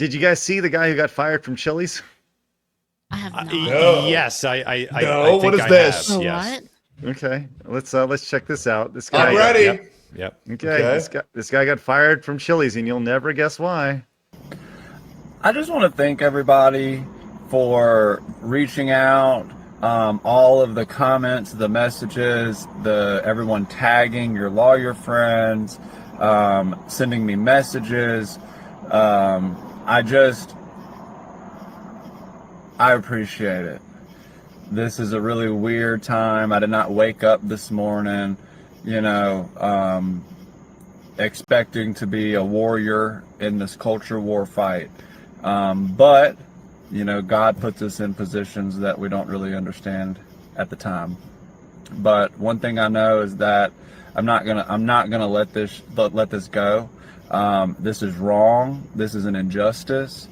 Did you guys see the guy who got fired from Chili's? I have not. No. Yes, I No, think what is I this? have, Oh, yes. what? Okay, let's check this out. This guy. I'm ready. Yep. Okay, this guy got fired from Chili's, and you'll never guess why. I just want to thank everybody for reaching out, all of the comments, the messages, everyone tagging your lawyer friends, sending me messages. I appreciate it. This is a really weird time. I did not wake up this morning, expecting to be a warrior in this culture war fight. But God puts us in positions that we don't really understand at the time. But one thing I know is that I'm not gonna let this go. This is wrong. This is an injustice.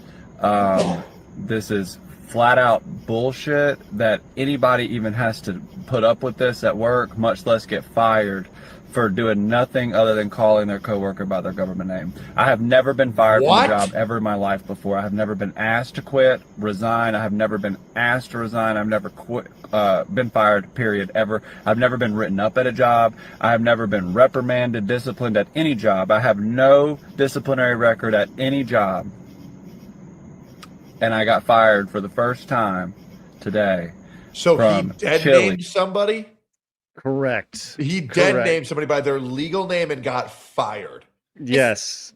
This is flat out bullshit that anybody even has to put up with this at work, much less get fired for doing nothing other than calling their coworker by their government name. I have never been fired from a job ever in my life before. I have never been asked to quit, resign. I have never been asked to resign. I've never been fired, period, ever. I've never been written up at a job. I have never been reprimanded, disciplined at any job. I have no disciplinary record at any job. And I got fired for the first time today. So he dead named somebody? Correct. He dead named somebody by their legal name and got fired. Yes.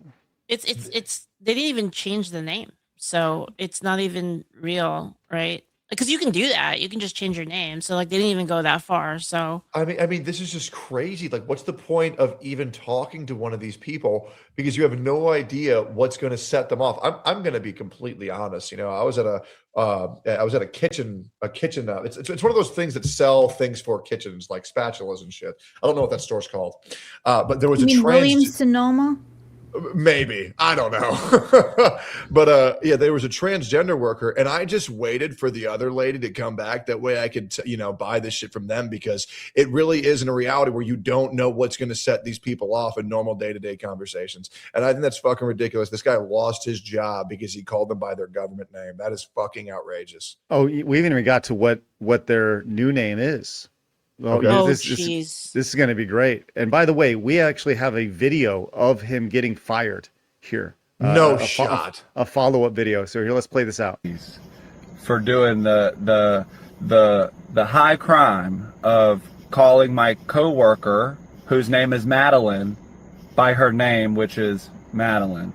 It's they didn't even change the name, so it's not even real, right? Because you can do that. You can just change your name. So like they didn't even go that far. So I mean, this is just crazy. Like, what's the point of even talking to one of these people because you have no idea what's going to set them off? I'm going to be completely honest. I was at a kitchen. It's one of those things that sell things for kitchens, like spatulas and shit. I don't know what that store's called, but there was Williams Sonoma. Maybe, I don't know. But yeah, there was a transgender worker and I just waited for the other lady to come back. That way I could buy this shit from them, because it really isn't a reality where you don't know what's going to set these people off in normal day-to-day conversations. And I think that's fucking ridiculous. This guy lost his job because he called them by their government name. That is fucking outrageous. Oh, we haven't even got to what their new name is. Okay. This is going to be great. And by the way, we actually have a video of him getting fired here. No shot. A follow-up video. So here, let's play this out. For doing the high crime of calling my coworker, whose name is Madeline, by her name, which is Madeline.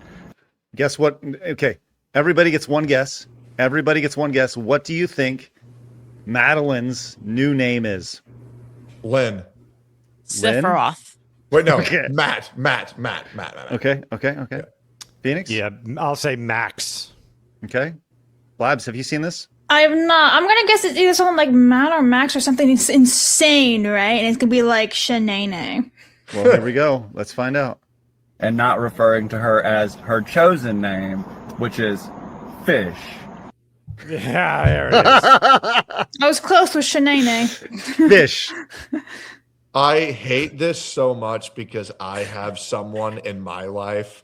Guess what? Okay, everybody gets one guess. Everybody gets one guess. What do you think Madeline's new name is? Lynn. Sephiroth. Wait, no. Okay. Matt. Okay. Yeah. Phoenix? Yeah, I'll say Max. Okay. Blabs, have you seen this? I have not. I'm gonna guess it's either something like Matt or Max or something insane, right? And it's gonna be like Shanae. Well, here we go. Let's find out. And not referring to her as her chosen name, which is Fish. Yeah, there it is. I was close with Shanae. Fish. I hate this so much because I have someone in my life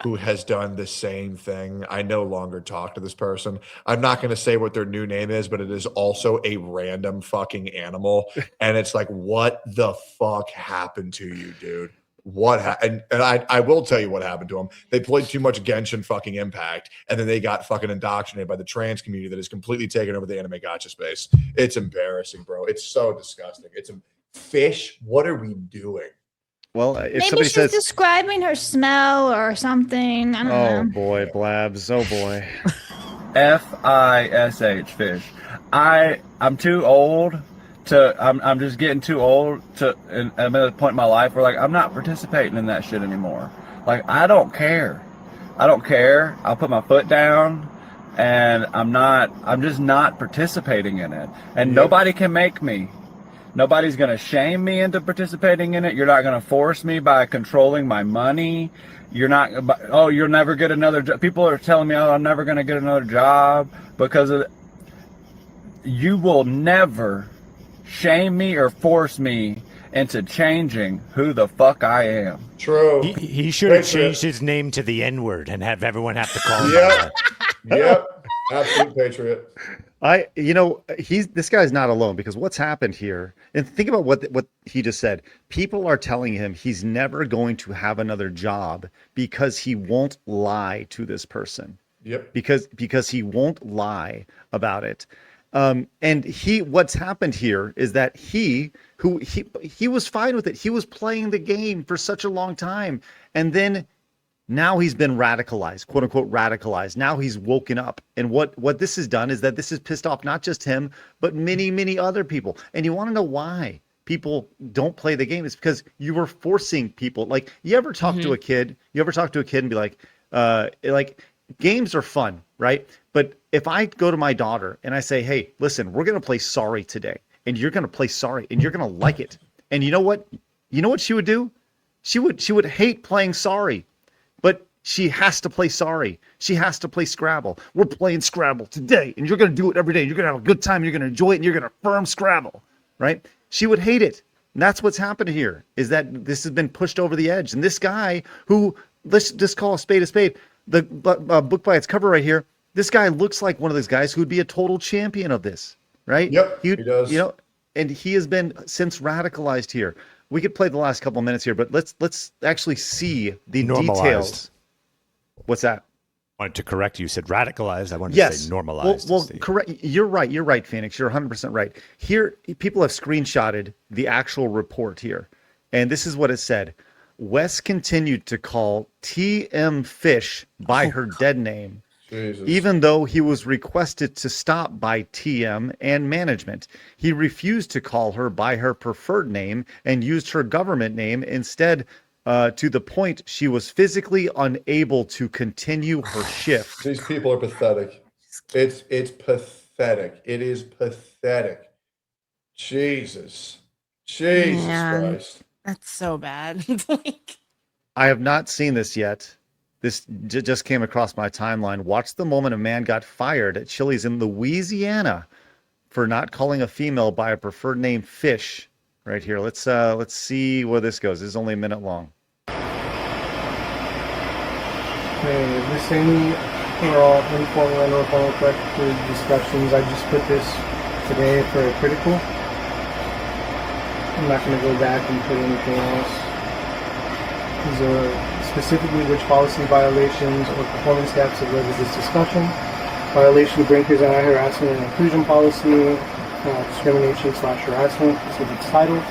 who has done the same thing. I no longer talk to this person. I'm not going to say what their new name is, but it is also a random fucking animal. And it's like, what the fuck happened to you, dude? And I will tell you what happened to them. They played too much Genshin fucking Impact, and then they got fucking indoctrinated by the trans community that has completely taken over the anime gacha space. It's embarrassing, bro. It's so disgusting. Fish. What are we doing? Well, if Maybe somebody she's says, describing her smell or something. I don't know. "Oh boy, Blabs. Oh boy." Fish. Fish. I'm too old to. I'm just getting too old to. And I'm at a point in my life where I'm not participating in that shit anymore. I don't care. I'll put my foot down, and I'm just not participating in it. And nobody can make me. Nobody's going to shame me into participating in it. You're not going to force me by controlling my money. You'll never get another job. People are telling me, I'm never going to get another job because of you will never shame me or force me into changing who the fuck I am. True. He should have Patriot. changed his name to the N-word and have everyone have to call him. Yep. Yep. Absolute patriot. This guy's not alone, because what's happened here, and think about what he just said. People are telling him he's never going to have another job because he won't lie to this person. Yep. Because he won't lie about it. And what's happened here is that he was fine with it. He was playing the game for such a long time, and then now he's been radicalized, quote unquote radicalized. Now he's woken up. And what this has done is that this has pissed off not just him, but many, many other people. And you want to know why people don't play the game? It's because you were forcing people. Like, you ever talk to a kid? You ever talk to a kid and be like, games are fun, right? But if I go to my daughter and I say, hey, listen, we're going to play Sorry today, and you're going to play Sorry, and you're going to like it. And you know what? You know what she would do? She would hate playing Sorry. But she has to play Sorry. She has to play Scrabble. We're playing Scrabble today, and you're going to do it every day. You're going to have a good time. You're going to enjoy it, and you're going to affirm Scrabble, right? She would hate it. And that's what's happened here, is that this has been pushed over the edge. And this guy who, let's just call a spade, the book by its cover right here, this guy looks like one of those guys who would be a total champion of this, right? Yep, he does. And he has been since radicalized here. We could play the last couple of minutes here, but let's actually see the Normalized. details. What's that? I wanted to correct you. You said radicalized. I wanted to say normalized. Well, correct. You're right, Phoenix. You're 100% right. Here, people have screenshotted the actual report here, and this is what it said. Wes continued to call TM Fish by her dead name, Jesus. even though he was requested to stop by TM and management. He refused to call her by her preferred name and used her government name instead, to the point she was physically unable to continue her shift. These people are pathetic. It's pathetic. It is pathetic. Jesus Man. Christ. That's so bad. I have not seen this yet. This just came across my timeline. Watch the moment a man got fired at Chili's in Louisiana for not calling a female by a preferred name Fish. Right here. Let's see where this goes. This is only a minute long. Hey, this ain't for all informal and correct discussions. I just put this today for a critical. I'm not going to go back and put anything else. These are specifically which policy violations or performance gaps have led to this discussion. Violation of Brinker's anti-harassment and inclusion policy, discrimination/harassment, is its title.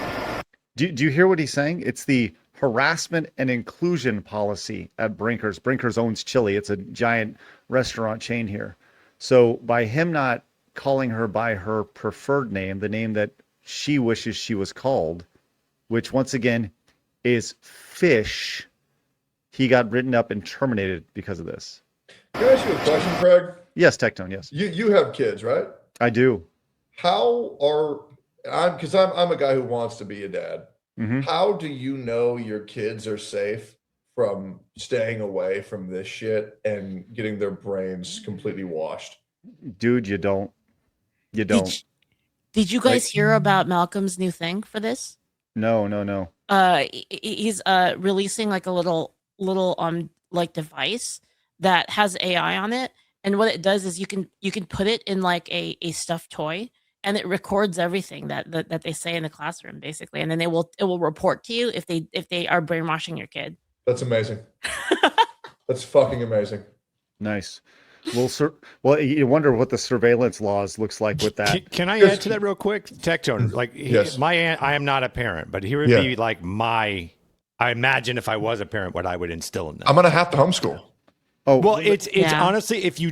Do you hear what he's saying? It's the harassment and inclusion policy at Brinker's. Brinker's owns Chili. It's a giant restaurant chain here. So by him not calling her by her preferred name, the name that she wishes she was called, which once again is Fish, he got written up and terminated because of this. Can I ask you a question, Craig? Yes, Tectone, yes. You have kids, right? I do. How are because I'm a guy who wants to be a dad. Mm-hmm. How do you know your kids are safe from staying away from this shit and getting their brains completely washed? Dude, you don't. Did you guys hear about Malcolm's new thing for this? No. He's releasing like a little like device that has AI on it, and what it does is you can put it in like a stuffed toy, and it records everything that they say in the classroom basically, and then it will report to you if they are brainwashing your kid. That's amazing. That's fucking amazing. Nice. Well, you wonder what the surveillance laws looks like with that. Can I add to that real quick? Tectone, like Yes. I am not a parent, but here would be like I imagine if I was a parent, what I would instill in them. I'm gonna have to homeschool. Oh, Well, it's Yeah. honestly, if you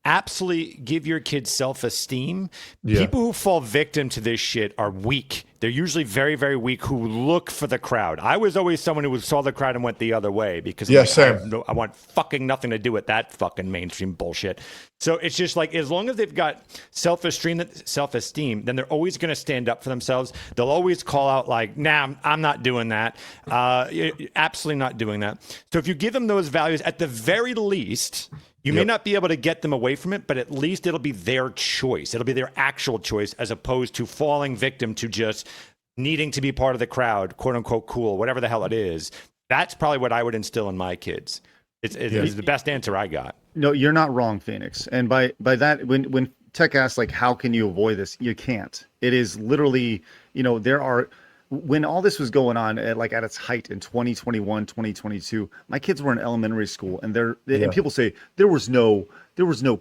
absolutely give your kids self-esteem, Yeah. people who fall victim to this shit are weak. They're usually very, very weak who look for the crowd. I was always someone who saw the crowd and went the other way because Yeah, I same. want fucking nothing to do with that fucking mainstream bullshit. So it's just like, as long as they've got self-esteem, then they're always going to stand up for themselves. They'll always call out like, nah, I'm not doing that. Absolutely not doing that. So if you give them those values, at the very least, you may not be able to get them away from it, but at least it'll be their choice. It'll be their actual choice as opposed to falling victim to just needing to be part of the crowd, quote unquote cool, whatever the hell it is. That's probably what I would instill in my kids. It's the best answer I got. No, you're not wrong, Phoenix. And by that, when Tech asks like, how can you avoid this? You can't. It is literally, there are, when all this was going on at its height in 2021, 2022, my kids were in elementary school, and and people say there was no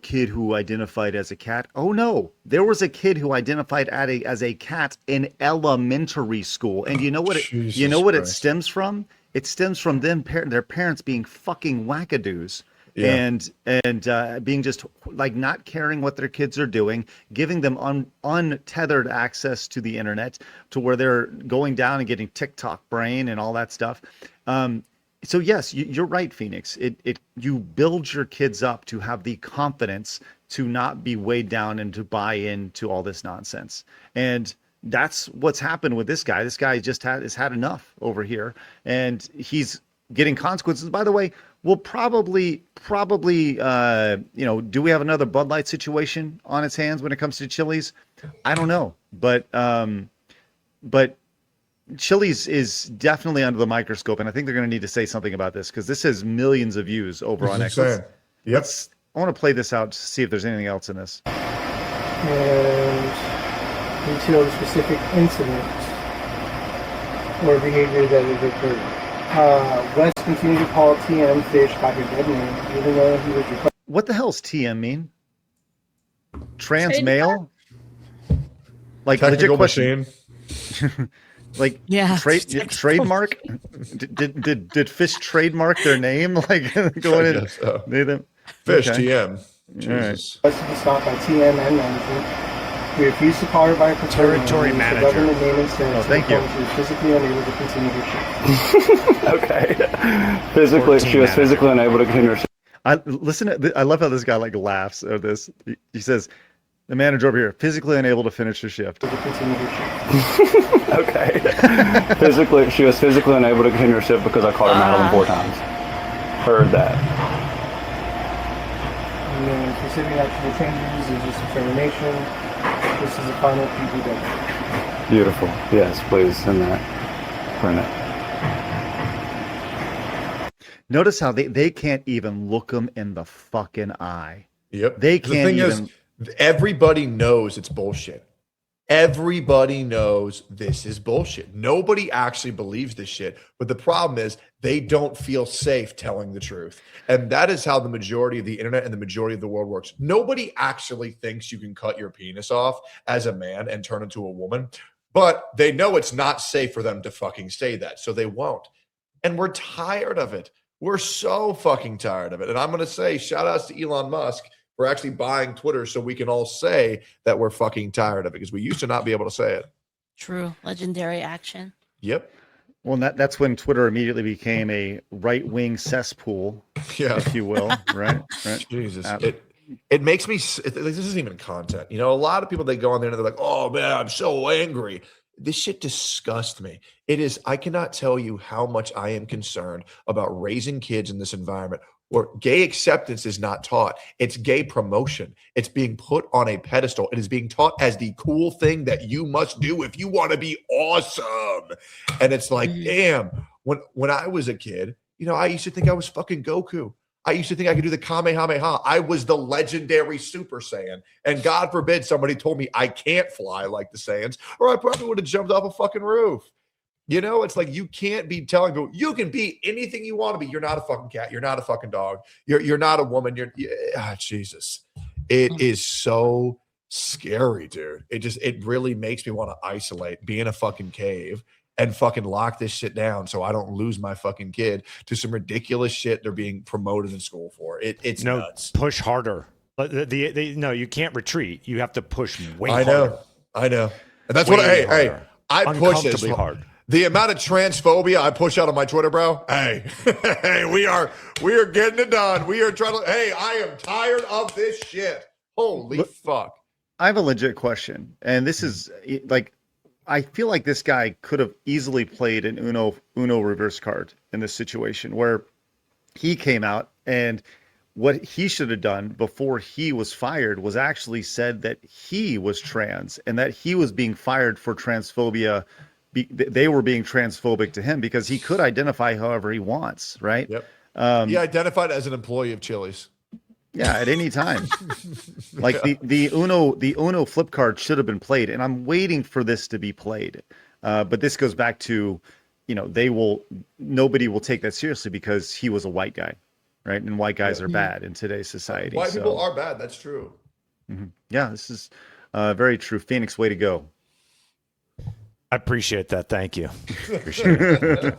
kid who identified as a cat. Oh no, there was a kid who identified as a cat in elementary school. And you know what it stems from? It stems from their parents being fucking wackadoos. Yeah. And being just like not caring what their kids are doing, giving them untethered access to the internet to where they're going down and getting TikTok brain and all that stuff. So yes, you're right, Phoenix. You build your kids up to have the confidence to not be weighed down and to buy into all this nonsense. And that's what's happened with this guy. This guy just has had enough over here, and he's getting consequences. By the way, we'll probably, do we have another Bud Light situation on its hands when it comes to Chili's? I don't know, but Chili's is definitely under the microscope, and I think they're going to need to say something about this because this has millions of views over on X. I want to play this out to see if there's anything else in this. And detail the specific incident or behavior that it occurred. West continued to call TM fish by her dead name, even though he was requested. What the hell's TM mean? Trans male? Like legit question. Like trademark? Did fish trademark their name? Like going in? So. Fish okay. TM. Jesus. Requested to stop by TM and management. We refused to call her by her territory manager. Government name instead. Thank you. She was physically unable to continue her shift. Okay. She was physically unable to continue her shift. I love how this guy like laughs at this. He says, the manager over here, physically unable to finish her shift. To continue her shift. Okay. She was physically unable to continue her shift because I called her Madeline 4 times. Heard that. And then specific actual changes is just a termination. This is the final PPW. Beautiful. Yes, please send that. Print it. Notice how they can't even look them in the fucking eye. Yep. They can't everybody knows it's bullshit. Everybody knows this is bullshit. Nobody actually believes this shit. But the problem is they don't feel safe telling the truth. And that is how the majority of the internet and the majority of the world works. Nobody actually thinks you can cut your penis off as a man and turn into a woman. But they know it's not safe for them to fucking say that. So they won't. And we're tired of it. We're so fucking tired of it. And I'm going to say shout outs to Elon Musk for actually buying Twitter so we can all say that we're fucking tired of it because we used to not be able to say it. True. Legendary action. Yep. Well, that's when Twitter immediately became a right-wing cesspool, if you will, right? Jesus. It makes me, this isn't even content. A lot of people, they go on there and they're like, oh man, I'm so angry. This shit disgusts me. I cannot tell you how much I am concerned about raising kids in this environment where gay acceptance is not taught. It's gay promotion. It's being put on a pedestal. It is being taught as the cool thing that you must do if you want to be awesome. And it's like, damn, when I was a kid, I used to think I was fucking Goku. I used to think I could do the Kamehameha. I was the legendary Super Saiyan. And God forbid somebody told me I can't fly like the Saiyans, or I probably would have jumped off a fucking roof. It's like you can't be telling people you can be anything you want to be. You're not a fucking cat. You're not a fucking dog. You're not a woman. Jesus. It is so scary, dude. It really makes me want to isolate, be in a fucking cave and fucking lock this shit down so I don't lose my fucking kid to some ridiculous shit they're being promoted in school for. It's nuts. Push harder. No, you can't retreat. You have to push way harder. I know. And that's what I push as hard. The amount of transphobia I push out on my Twitter, bro. Hey, we are getting it done. We are trying to. Hey, I am tired of this shit. Holy fuck! I have a legit question, and this is like, I feel like this guy could have easily played an Uno reverse card in this situation where he came out and what he should have done before he was fired was actually said that he was trans and that he was being fired for transphobia they were being transphobic to him because he could identify however he wants, right? Yep. He identified as an employee of Chili's. Yeah, at any time. Like the Uno flip card should have been played, and I'm waiting for this to be played. But this goes back to, nobody will take that seriously because he was a white guy, right? And white guys are bad in today's society. White people are bad. That's true. Yeah, this is very true. Phoenix, way to go. I appreciate that. Thank you. Appreciate it.